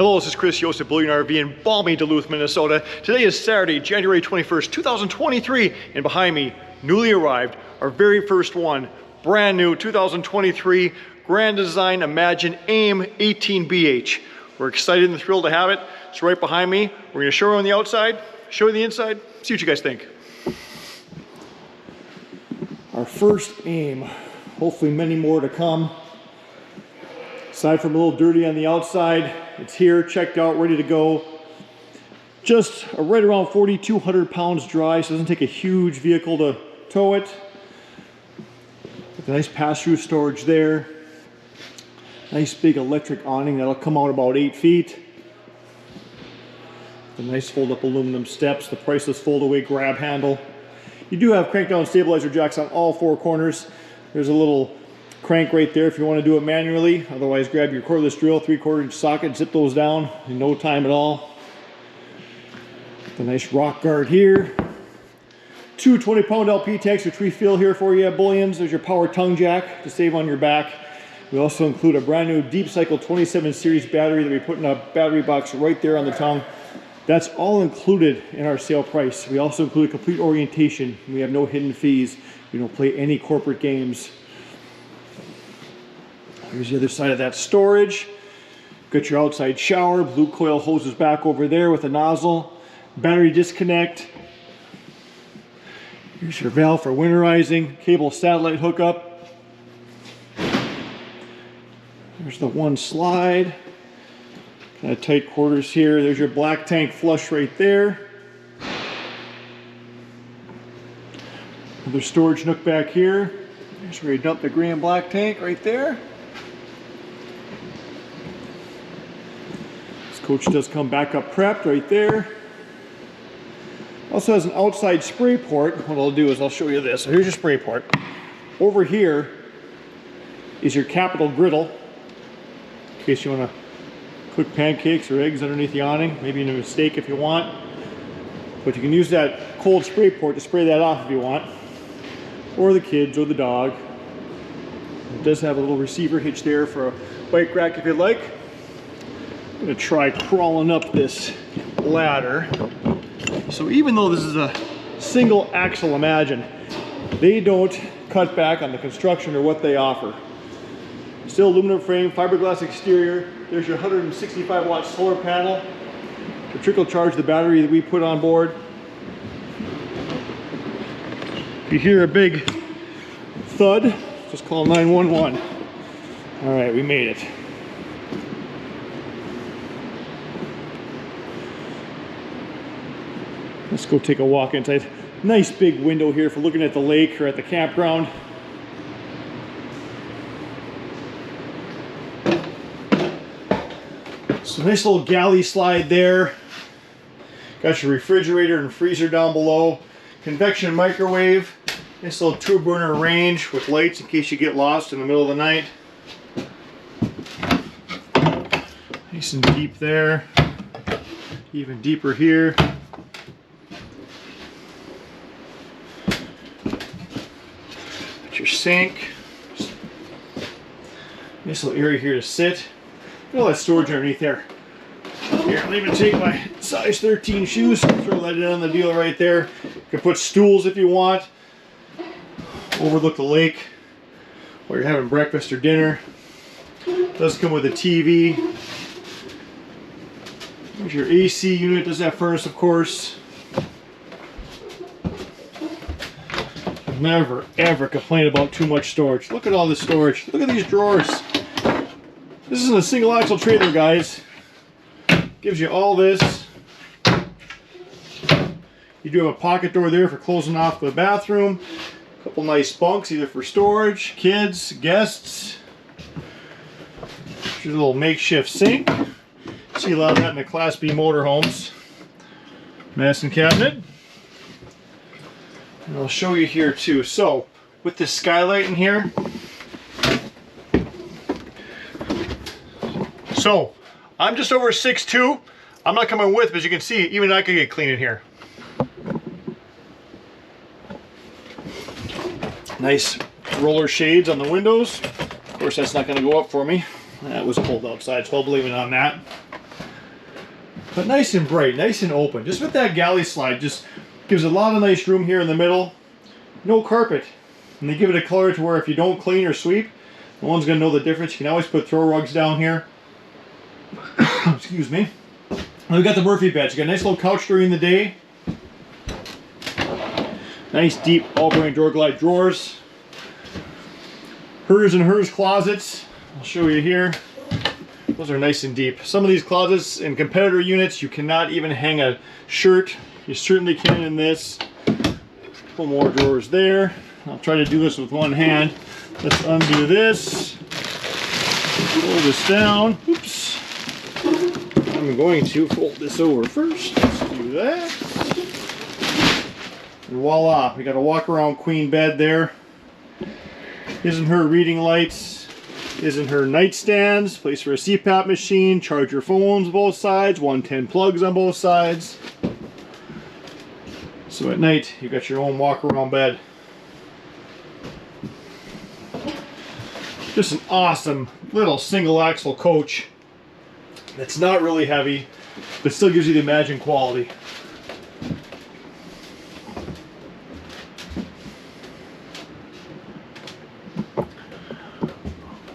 Hello, this is Chris Yost at Brilliant RV in balmy Duluth, Minnesota. Today is Saturday, January 21st, 2023, and behind me, newly arrived, our very first one, brand new 2023 Grand Design Imagine AIM 18BH. We're excited and thrilled to have it. It's right behind me. We're gonna show you on the outside, show you the inside, see what you guys think. Our first AIM, hopefully many more to come. Aside from a little dirty on the outside, it's here, checked out, ready to go. Just right around 4,200 pounds dry, so it doesn't take a huge vehicle to tow it. With a nice pass-through storage there. Nice big electric awning that'll come out about 8 feet. The nice fold-up aluminum steps, the priceless fold-away grab handle. You do have crank-down stabilizer jacks on all 4 corners. There's a little crank right there if you want to do it manually. Otherwise, grab your cordless drill, 3/4 inch socket, zip those down in no time at all. The nice rock guard here. 2 20-pound LP tanks, which we fill here for you at Bullion's. There's your power tongue jack to save on your back. We also include a brand new Deep Cycle 27 series battery that we put in a battery box right there on the tongue. That's all included in our sale price. We also include a complete orientation. We have no hidden fees. We don't play any corporate games. Here's the other side of that storage. Got your outside shower, blue coil hoses back over there with a nozzle, battery disconnect. Here's your valve for winterizing, cable satellite hookup. There's the one slide. Kind of tight quarters here. There's your black tank flush right there. Another storage nook back here. There's where you dump the gray and black tank right there. Coach does come back up prepped right there. Also has an outside spray port. What I'll do is I'll show you this. So here's your spray port. Over here is your capital griddle, in case you want to cook pancakes or eggs underneath the awning, maybe in a steak if you want. But you can use that cold spray port to spray that off if you want, or the kids or the dog. It does have a little receiver hitch there for a bike rack if you'd like. I'm going to try crawling up this ladder. So even though this is a single axle Imagine, they don't cut back on the construction or what they offer. Still aluminum frame, fiberglass exterior. There's your 165 watt solar panel to trickle charge the battery that we put on board. If you hear a big thud, just call 911. All right, we made it. Let's go take a walk inside. Nice big window here for looking at the lake or at the campground. So nice little galley slide there. Got your refrigerator and freezer down below. Convection microwave. Nice little 2-burner range with lights in case you get lost in the middle of the night. Nice and deep there. Even deeper here. Your sink. Nice little area here to sit. Look at all that storage underneath there. Here, I'm even take my size 13 shoes, throw that in on the deal right there. You can put stools if you want. Overlook the lake while you're having breakfast or dinner. It does come with a TV. There's your AC unit, does have furnace of course. Never ever complain about too much storage. Look at all this storage. Look at these drawers. This isn't a single axle trailer, guys. Gives you all this. You do have a pocket door there for closing off the bathroom. A couple nice bunks either for storage, kids, guests. Here's a little makeshift sink. See a lot of that in the Class B motorhomes. Medicine cabinet. And I'll show you here too. So, with this skylight in here. So, I'm just over 6'2". I'm not coming with, but as you can see, even I could get clean in here. Nice roller shades on the windows. Of course, that's not going to go up for me. It was cold outside, so I'll blame it on that. But nice and bright, nice and open. Just with that galley slide, just gives a lot of nice room here in the middle. No carpet. And they give it a color to where if you don't clean or sweep, no one's going to know the difference. You can always put throw rugs down here. Excuse me. And we've got the Murphy beds. You got a nice little couch during the day. Nice deep all-bearing door glide drawers. Hers and hers closets. I'll show you here. Those are nice and deep. Some of these closets in competitor units, you cannot even hang a shirt. You certainly can in this. A couple more drawers there. I'll try to do this with one hand. Let's undo this. Fold this down. Oops. I'm going to fold this over first. Let's do that. And voila, we got a walk around queen bed there. His and her reading lights. His and her nightstands. Place for a CPAP machine. Charge your phones both sides. 110 plugs on both sides. So at night, you got your own walk around bed. Just an awesome little single axle coach that's not really heavy, but still gives you the Imagine quality.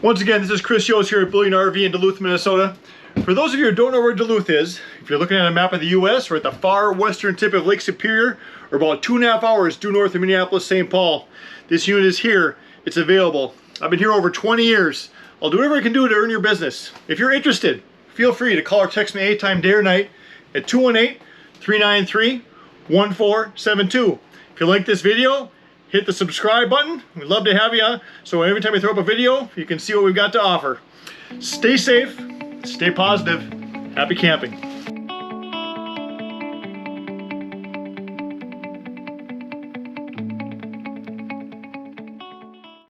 Once again, this is Chris Yost here at Brilliant RV in Duluth, Minnesota. For those of you who don't know where Duluth is, if you're looking at a map of the U.S., we're at the far western tip of Lake Superior, or about 2.5 hours due north of Minneapolis, St. Paul. This unit is here. It's available. I've been here over 20 years. I'll do whatever I can do to earn your business. If you're interested, feel free to call or text me anytime, day or night, at 218-393-1472. If you like this video, hit the subscribe button. We'd love to have you, so every time we throw up a video, you can see what we've got to offer. Stay safe, stay positive, happy camping.